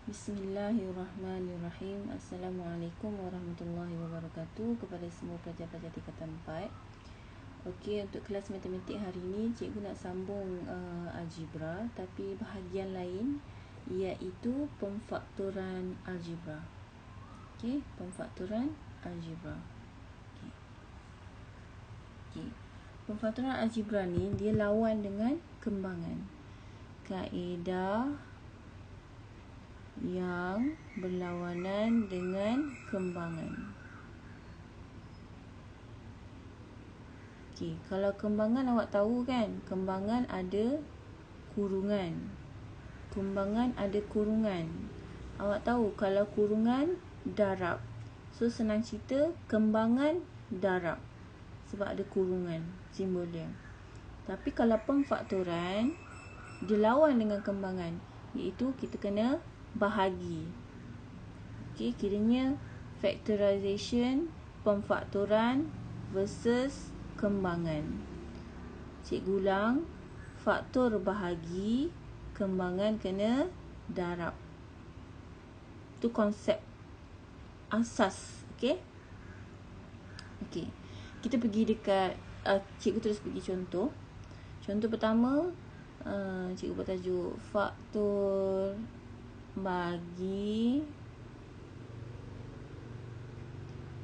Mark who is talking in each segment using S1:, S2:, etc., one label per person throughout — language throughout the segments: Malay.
S1: Bismillahirrahmanirrahim. Assalamualaikum warahmatullahi wabarakatuh kepada semua pelajar-pelajar tingkatan 4. Okey, untuk kelas matematik hari ini cikgu nak sambung algebra tapi bahagian lain iaitu pemfaktoran algebra. Okey, pemfaktoran algebra. Okey. Pemfaktoran algebra ni dia lawan dengan kembangan. Kaedah yang berlawanan dengan kembangan. Okey, kalau kembangan awak tahu kan, kembangan ada kurungan. Kembangan ada kurungan. Awak tahu kalau kurungan darab. So senang cerita kembangan darab. Sebab ada kurungan simbol dia. Tapi kalau pemfaktoran dia lawan dengan kembangan, iaitu kita kena bahagi. Okey, kiranya factorization pemfaktoran versus kembangan. Cikgu ulang, faktor bahagi, kembangan kena darab. Itu konsep asas, okey? Okey. Kita pergi dekat cikgu terus pergi contoh. Contoh pertama, cikgu buat tajuk faktor bagi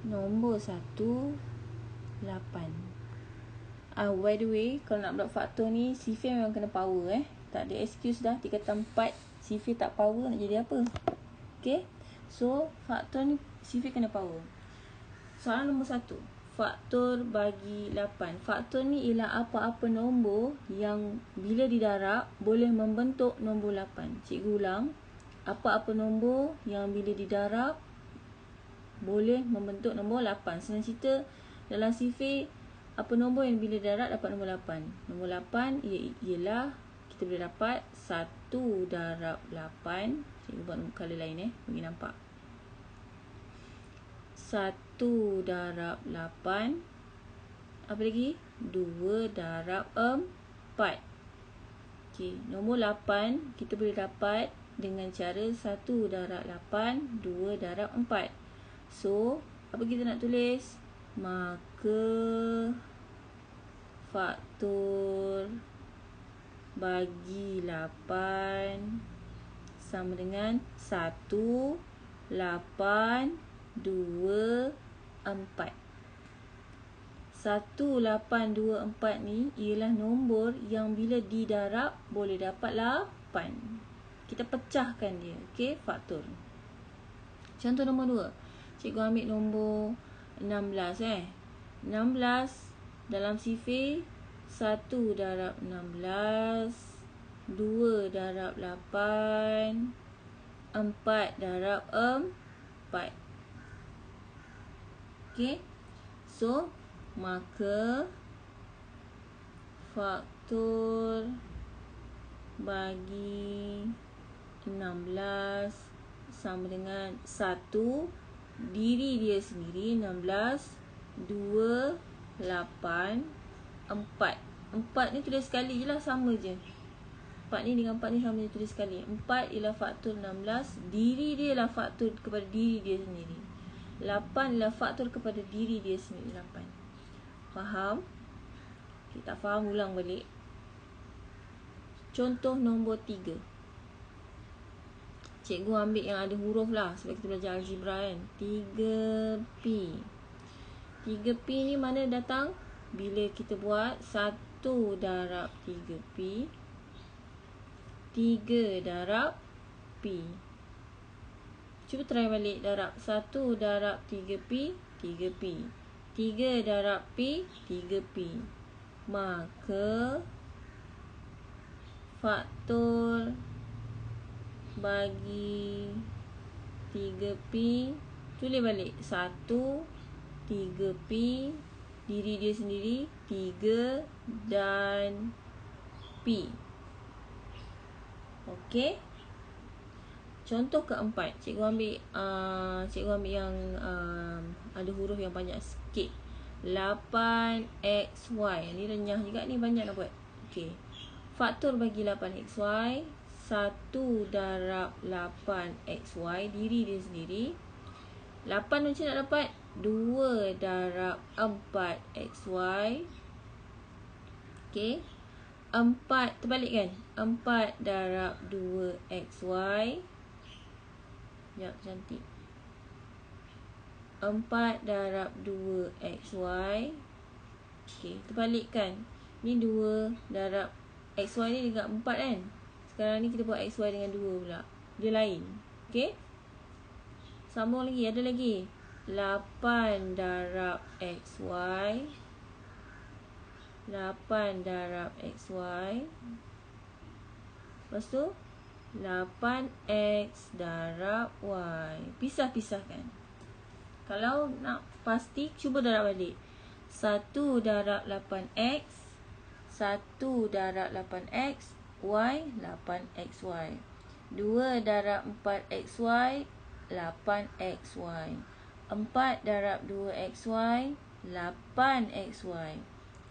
S1: nombor 1, 8. By the way, kalau nak buat faktor ni, sifir memang kena power Tak ada excuse dah. Tingkatan 4, sifir tak power nak jadi apa? Okay. So, faktor ni sifir kena power. Soalan nombor 1. Faktor bagi 8. Faktor ni ialah apa-apa nombor yang bila didarab boleh membentuk nombor 8. Cikgu ulang. Apa-apa nombor yang bila didarab boleh membentuk nombor 8. Senang cerita, dalam sifir, apa nombor yang bila darab dapat nombor 8? Nombor 8 ialah kita boleh dapat 1 darab 8. Cikgu buat color lain bagi nampak. 1 darab 8. Apa lagi? 2 darab 4. Okey, nombor 8 kita boleh dapat dengan cara 1 darab 8, 2 darab 4. So, apa kita nak tulis? Maka faktor bagi 8 sama dengan 1, 8, 2, 4. 1, 8, 2, 4 ni ialah nombor yang bila didarab boleh dapat 8. Kita pecahkan dia. Okey, faktor. Contoh nombor 2. Cikgu ambil nombor 16 16 dalam sifir 1 darab 16, 2 darab 8, 4 darab 4. Okey. So, maka faktor bagi 16 sama dengan 1, diri dia sendiri 16, 2, 8, 4. 4 ni tulis sekali je lah, sama je. 4 ni dengan 4 ni sama je, tulis sekali. 4 ialah faktor 16, diri dia ialah faktor kepada diri dia sendiri. 8 ialah faktor kepada diri dia sendiri, 8. Faham? Kita tak faham, ulang balik. Contoh nombor 3. Cikgu ambil yang ada huruf lah sebab kita belajar algebra kan. 3P. 3P ni mana datang? Bila kita buat 1 darab 3P, 3 darab P. Cuba try balik darab. 1 darab 3P, 3P. 3 darab P, 3P. Maka faktor bagi 3P, tulis balik 1, 3P, diri dia sendiri 3 dan P. Okey. Contoh keempat, cikgu ambil yang ada huruf yang banyak sikit. 8XY. Ni renyah juga ni, banyak nak buat. Okey. Faktor bagi 8XY 1 darab 8xy, diri dia sendiri. 8 macam nak dapat 2 darab 4xy. Okay. 4, terbalik kan? 4 darab 2xy. Sekejap, cantik. 4 darab 2xy. Okay, terbalikkan. Ni 2 darab xy ni dekat 4 kan? Sekarang ni kita buat xy dengan 2 pula. Dia lain. Okay. Sambung lagi, ada lagi. 8 darab xy. 8 darab xy. Lepas tu 8x darab y. Pisah-pisahkan. Kalau nak pasti, cuba darab balik. 1 darab 8x. 1 darab 8x. Y 8xy. 2 darab 4xy. 8xy. 4 darab 2xy. 8xy.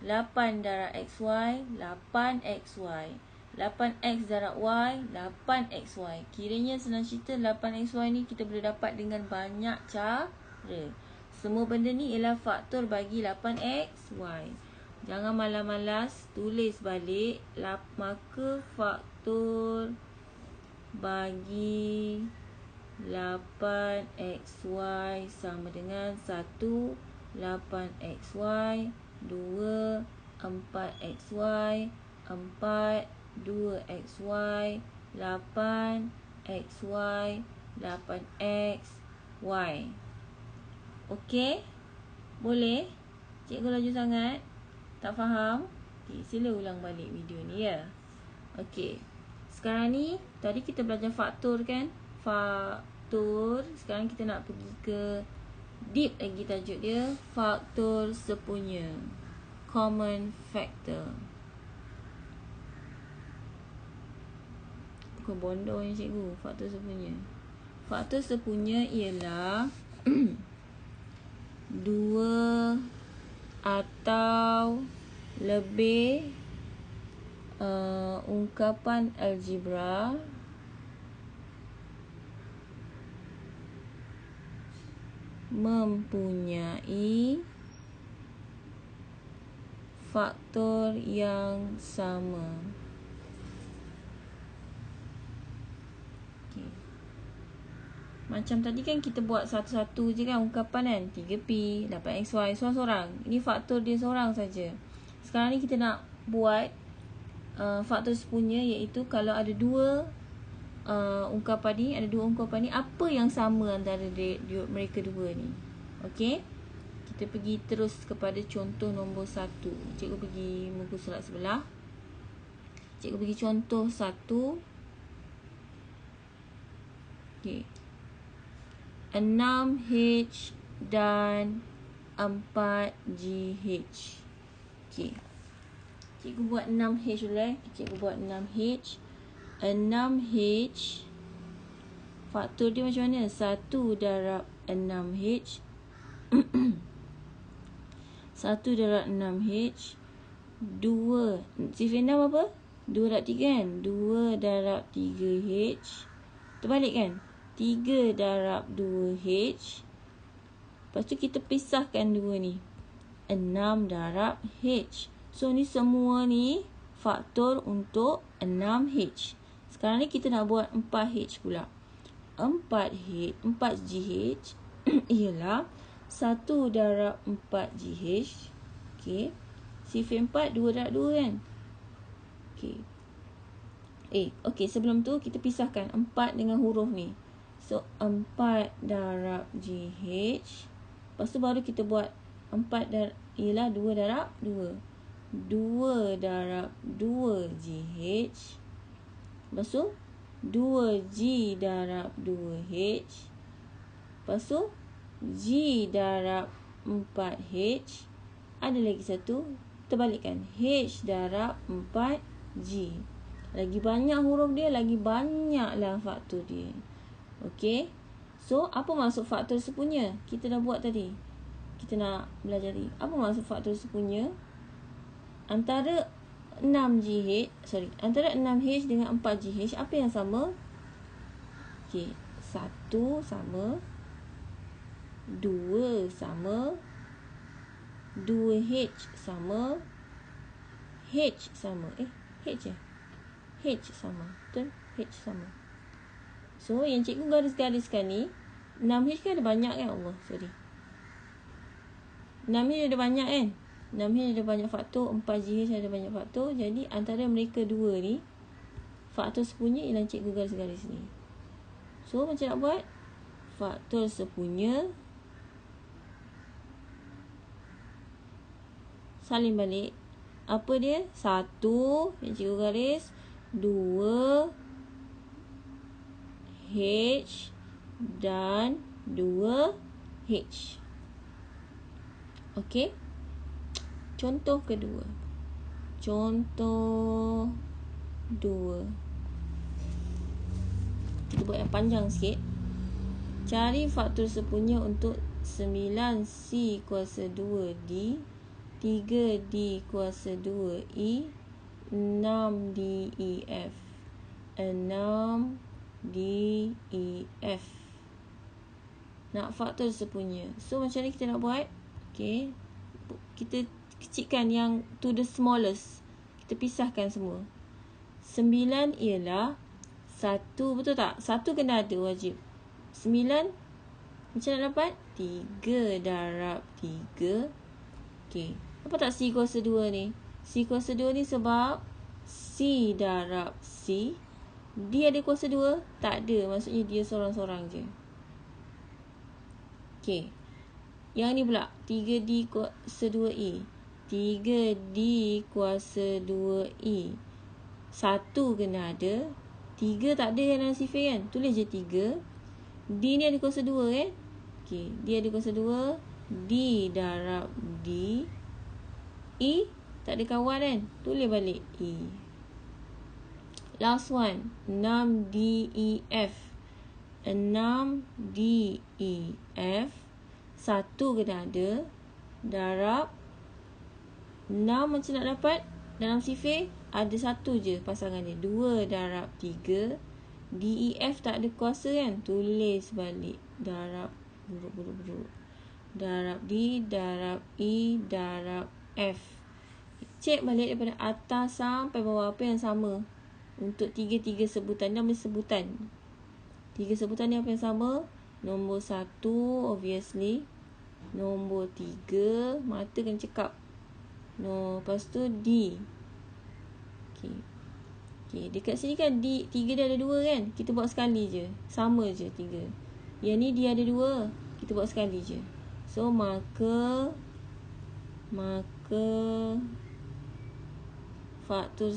S1: 8 darab xy. 8xy. 8x darab y. 8xy. Kiranya senang cerita 8xy ni kita boleh dapat dengan banyak cara. Semua benda ni ialah faktor bagi 8xy. Jangan malas-malas tulis balik. Maka faktor bagi 8xy sama dengan 1 8xy 2 4xy 4 2xy 8xy 8xy. Okey? Boleh? Cikgu laju sangat? Tak faham? Okay, sila ulang balik video ni ya. Okey. Sekarang ni tadi kita belajar faktor kan? Faktor. Sekarang kita nak pergi ke deep lagi tajuk dia. Faktor sepunya. Common factor. Bukan bodoh ni cikgu. Faktor sepunya. Faktor sepunya ialah 2 atau lebih ungkapan algebra mempunyai faktor yang sama. Okay. Macam tadi kan kita buat satu-satu je kan ungkapan kan. 3P, 8xy, seorang-seorang. Ini faktor dia seorang saja. Sekarang ni kita nak buat faktor sepunya, iaitu kalau ada dua ungkapan ni, apa yang sama antara mereka dua ni. Okey. Kita pergi terus kepada contoh nombor 1. Cikgu pergi muka surat sebelah. Cikgu pergi contoh 1. Okey. 6H dan 4GH. Okey. Cikgu buat 6H dulu Cikgu buat 6H. 6H. Faktor dia macam mana? 1 darab 6H. 1 darab 6H. 2. Sifar 6 apa? 2 darab 3 kan? 2 darab 3H. Terbalik kan? 3 darab 2H. Lepas tu kita pisahkan 2 ni. 6 darab H. So ni semua ni faktor untuk 6H. Sekarang ni kita nak buat 4H pula. 4GH ialah 1 darab 4GH. Okey. Sifar 4 2 darab 2 kan? Okey. Okey, sebelum tu kita pisahkan 4 dengan huruf ni. So 4 darab GH. Lepas tu baru kita buat 4 ialah 2 darab 2. 2 darab 2GH. Lepas tu 2G darab 2H. Lepas tu G darab 4H. Ada lagi satu. Terbalikkan. H darab 4G. Lagi banyak huruf dia, lagi banyaklah faktor dia. Okey. So, apa maksud faktor sepunya? Kita dah buat tadi. Kita nak belajar tadi. Apa maksud faktor sepunya? Antara antara 6H dengan 4GH, apa yang sama? Okey, 1 sama, 2 sama, 2H sama, H sama. H sama. Betul? H sama. So, yang cikgu garis-gariskan ni, 6H kan ada banyak kan? 6H ada banyak kan? 6H ada banyak faktor, 4GH ada banyak faktor. Jadi, antara mereka dua ni, faktor sepunya ialah cikgu garis-garis ni. So, macam nak buat? Faktor sepunya salin balik. Apa dia? 1 yang cikgu garis, 2 H dan 2 H. Okey. Contoh kedua. Contoh 2. Kita buat yang panjang sikit. Cari faktor sepunya untuk 9C kuasa 2D, 3D kuasa 2E, 6DEF. 6DEF. Nak faktor sepunya. So, macam ni kita nak buat? Okay. Kita kecilkan yang to the smallest. Kita pisahkan semua. 9 ialah 1, betul tak? 1 kena ada wajib. 9 macam nak dapat? 3 darab 3. Okay. Apa tak C kuasa 2 ni? C kuasa 2 ni sebab C darab C. D ada kuasa 2? Tak ada. Maksudnya dia sorang-sorang je. Okay. Yang ni pula 3D kuasa 2E. 3D kuasa 2E. 1 kena ada. 3 tak ada dalam sifir kan? Tulis je 3. D ni ada kuasa 2 kan? Okay. D ada kuasa 2. D darab D. E tak ada kawan kan? Tulis balik E. Last one. 6DEF. 6DEF. 1 kena ada. Darab 6 macam nak dapat? Dalam sifir ada 1 je pasangan dia. 2 darab 3. DEF tak ada kuasa kan? Tulis balik. Darab buruk. Darab D, darab E, darab F. Cek balik daripada atas sampai bawah apa yang sama. Untuk 3 sebutan. Nama sebutan. 3 sebutan ni apa yang sama? Nombor 1 obviously. Nombor 3 mata kena cekap. No, lepas tu D. Okay, dekat sini kan D 3 dia ada 2 kan? Kita buat sekali je. Sama je 3. Yang ni dia ada 2. Kita buat sekali je. So, maka faktor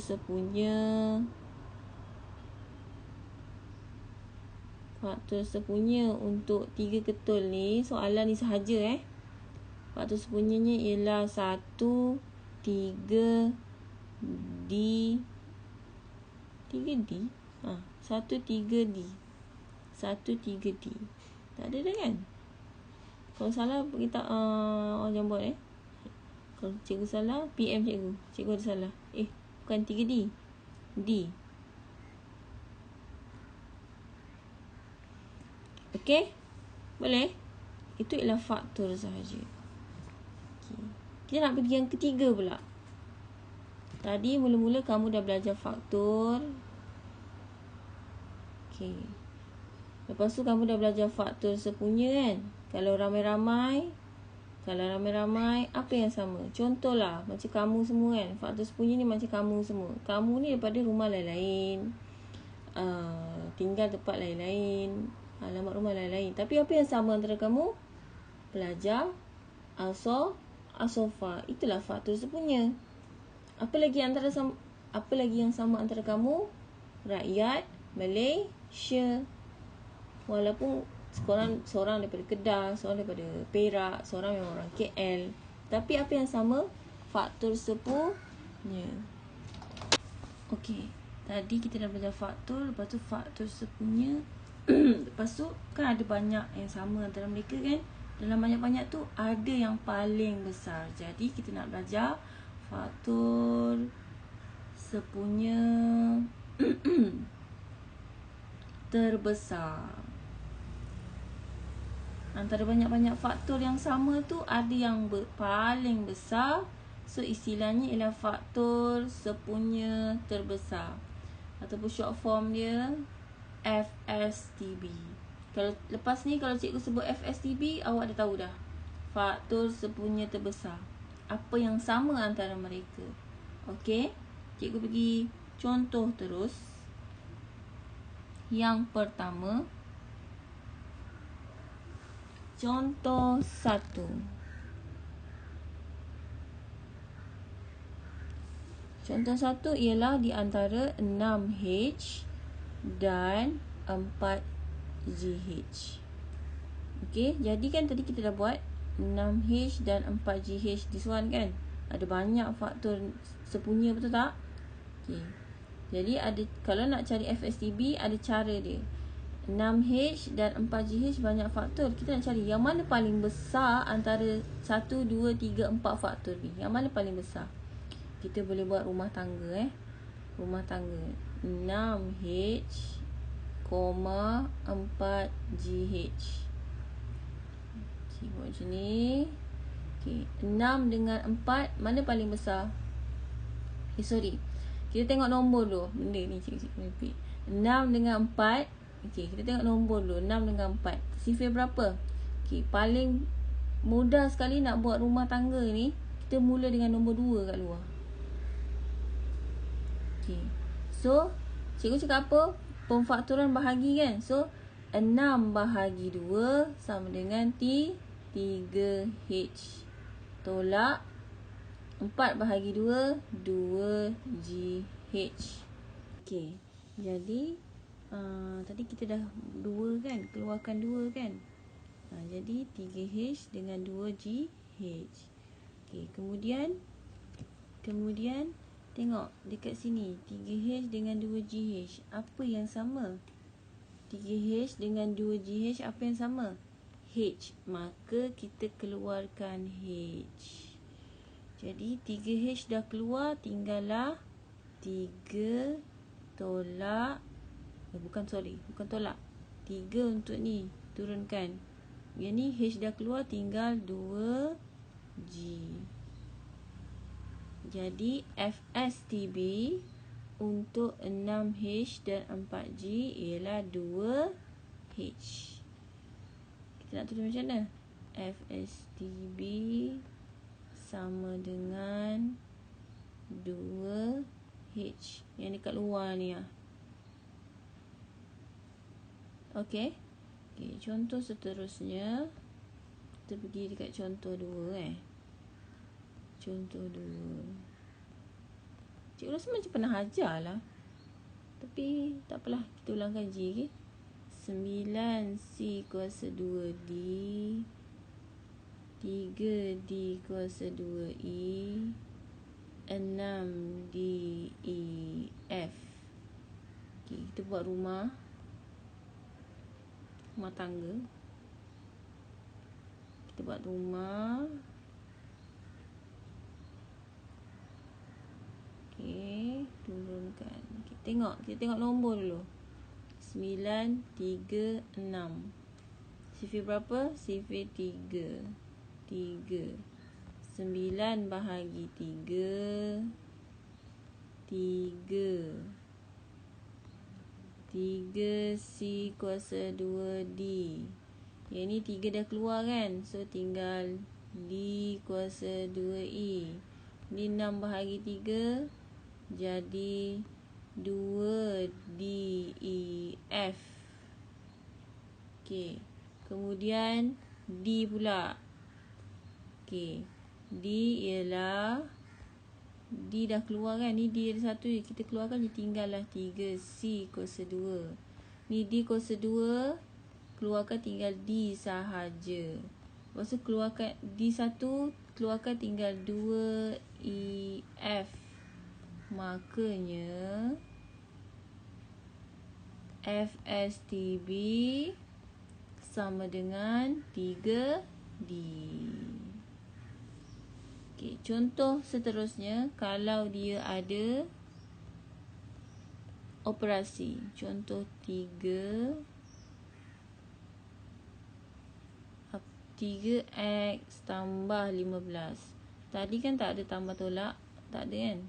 S1: sepunya untuk 3 ketul ni, soalan ni sahaja faktor sepunyanya ialah 1, 3D. 3D? 1, 3D. 1, 3D. Tak ada dah kan? Kalau salah, kita jangan buat Kalau cikgu salah, PM cikgu. Cikgu ada salah. Bukan 3D. D. Okey? Boleh? Itu ialah faktor sahaja. Okay. Kita nak pergi yang ketiga pula. Tadi mula-mula kamu dah belajar faktor. Okay. Lepas tu kamu dah belajar faktor sepunya kan? Kalau ramai-ramai, apa yang sama? Contohlah, macam kamu semua kan. Faktor sepunya ni macam kamu semua. Kamu ni daripada rumah lain-lain. Tinggal tempat lain-lain. Alamat rumah lain-lain. Tapi apa yang sama antara kamu? Pelajar, asofa. Itulah faktor sepunya. Apa lagi yang sama antara kamu? Rakyat Malaysia. Walaupun seorang daripada Kedah, seorang daripada Perak, seorang memang orang KL. Tapi apa yang sama? Faktor sepunya. Okey. Tadi kita dah belajar faktor, lepas tu faktor sepunya. Lepas tu kan ada banyak yang sama antara mereka kan? Dalam banyak-banyak tu ada yang paling besar. Jadi kita nak belajar faktor sepunya terbesar. Antara banyak-banyak faktor yang sama tu, ada yang paling besar. So istilahnya ialah faktor sepunya terbesar, ataupun short form dia FSTB. Kalau lepas ni kalau cikgu sebut FSTB, awak dah tahu dah faktor sepunya terbesar. Apa yang sama antara mereka. Okey, cikgu bagi contoh terus. Yang pertama, contoh 1. Contoh 1 ialah di antara 6H dan 4GH. Okey, jadi kan tadi kita dah buat 6H dan 4GH this one kan. Ada banyak faktor sepunya, betul tak? Okey. Jadi ada, kalau nak cari FSTB ada cara dia. 6H dan 4GH banyak faktor. Kita nak cari yang mana paling besar antara 1, 2, 3, 4 faktor ni. Yang mana paling besar? Kita boleh buat rumah tangga Rumah tangga 6H, 4GH. Okay, buat macam ni. Okay, 6 dengan 4 mana paling besar? Sorry, kita tengok nombor dulu. Benda ni cikgu repeat. 6 dengan 4. Okay, kita tengok nombor dulu. 6 dengan 4, sifir berapa? Okay, paling mudah sekali nak buat rumah tangga ni, kita mula dengan nombor 2 kat luar. Okay, so cikgu cakap apa? Pemfaktoran bahagi kan. So 6 bahagi 2 sama dengan 3H. Tolak 4 bahagi 2, 2GH. Okay, jadi tadi kita dah 2 kan, keluarkan 2 kan. Jadi 3H dengan 2GH. Okay, kemudian tengok dekat sini, 3H dengan 2GH, apa yang sama? 3H dengan 2GH apa yang sama? H. Maka kita keluarkan H. Jadi 3H dah keluar, tinggallah 3 tolak, bukan tolak, 3 untuk ni, turunkan. Yang ni H dah keluar, tinggal 2G. Jadi FSTB untuk 6H dan 4G ialah 2H. Kita nak tulis macam mana? FSTB sama dengan 2H. Yang dekat luar ni lah. Okey. Okay, contoh seterusnya. Kita pergi dekat contoh 2 Contoh 2. Cikgu rasa macam pernah ajar lah. Tapi tak apalah, kita ulang kaji. Okay? 9C kuasa 2D, 3D kuasa 2E, 6DEF. Okay, kita buat rumah tangga. Kita buat rumah. Okay, turunkan. Kita tengok nombor dulu. 9, 3, 6. Sifir berapa? Sifir 3. 9 bahagi 3, 3C kuasa 2D. Yang ni 3 dah keluar kan, so tinggal D kuasa 2E. Ni 6 bahagi 3, jadi 2DEF. Okay, kemudian D pula. Okay, D ialah, D dah keluar kan, ni D ada satu, kita keluarkan, dia tinggal lah 3C kuasa 2. Ni D kuasa 2, keluarkan tinggal D sahaja. Lepas tu keluarkan D1, keluarkan tinggal 2EF. Makanya FSTB sama dengan 3D. Okay, contoh seterusnya, kalau dia ada operasi. Contoh 3x tambah 15. Tadi kan tak ada tambah tolak. Tak ada kan?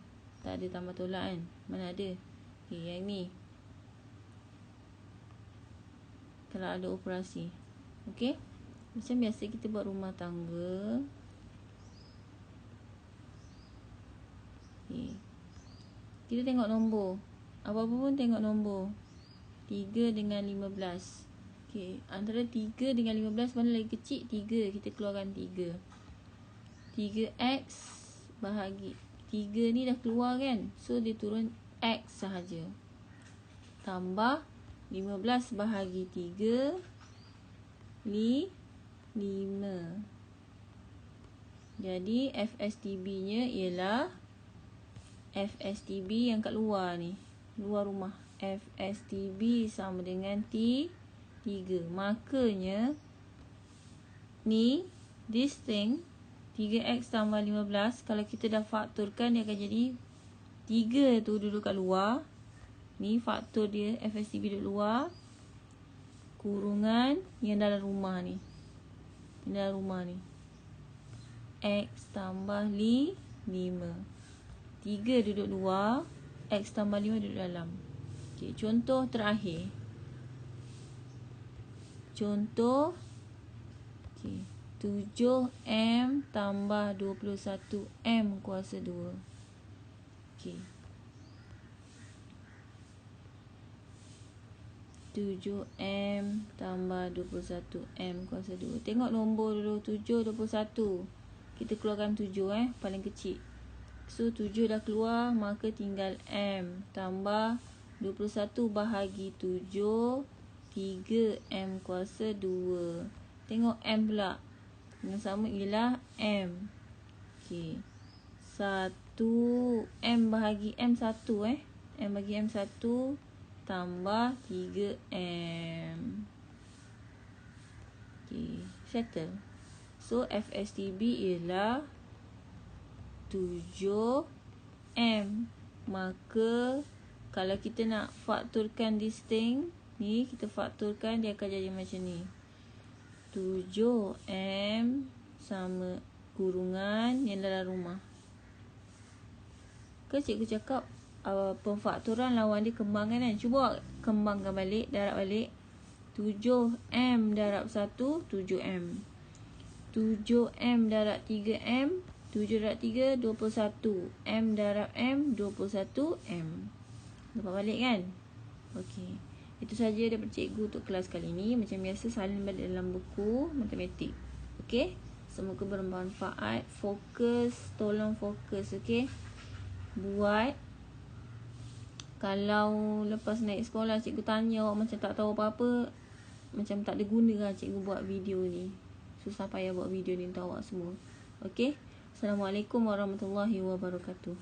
S1: Tak ada tambah tolak kan? Mana ada? Okay, yang ni. Kalau ada operasi. Okay? Macam biasa kita buat rumah tangga. Okay. Kita tengok nombor. Apa-apa pun tengok nombor. 3 dengan 15. Okay. Antara 3 dengan 15 mana lagi kecil? 3. Kita keluarkan 3. 3x bahagi 3 ni dah keluar kan? So dia turun x sahaja. Tambah 15 bahagi 3 5. Jadi FSTB nya ialah FSTB yang kat luar ni, luar rumah. FSTB sama dengan T3. Makanya ni, this thing 3x tambah 15, kalau kita dah fakturkan dia akan jadi 3 tu duduk kat luar. Ni faktor dia, FSTB duduk luar, kurungan yang dalam rumah ni. Yang dalam rumah ni x tambah 5. 3 duduk luar, x tambah 5 duduk dalam. Okay, contoh terakhir. Contoh okay, 7M tambah 21M kuasa 2. Okay. 7M tambah 21M kuasa 2. Tengok nombor dulu. 7, 21. Kita keluarkan 7 paling kecil. So 7 dah keluar, maka tinggal M tambah 21 bahagi 7, 3M kuasa 2. Tengok M pula. Yang sama ialah M. Okay. 1M bahagi M 1 M bagi M 1 tambah 3M. Okay. Settle. So FSTB ialah 7M. Maka kalau kita nak fakturkan this thing ni, kita fakturkan dia akan jadi macam ni. 7M sama kurungan yang dalam rumah. Ke cikgu cakap pemfakturan lawan dia kembangkan kan? Cuba kembangkan balik, darab balik. 7M darab 1, 7M. 7M darab 3M, 7 darab 3, 21. M darab M, 21M. Dapat balik kan? Okey. Itu saja daripada cikgu untuk kelas kali ini. Macam biasa, salin balik dalam buku matematik. Okey? Semoga bermanfaat. Fokus. Tolong fokus. Okey? Buat. Kalau lepas naik sekolah cikgu tanya awak macam tak tahu apa-apa, macam tak ada guna lah cikgu buat video ni. Susah payah buat video ni untuk awak semua. Okey? Assalamualaikum warahmatullahi wabarakatuh.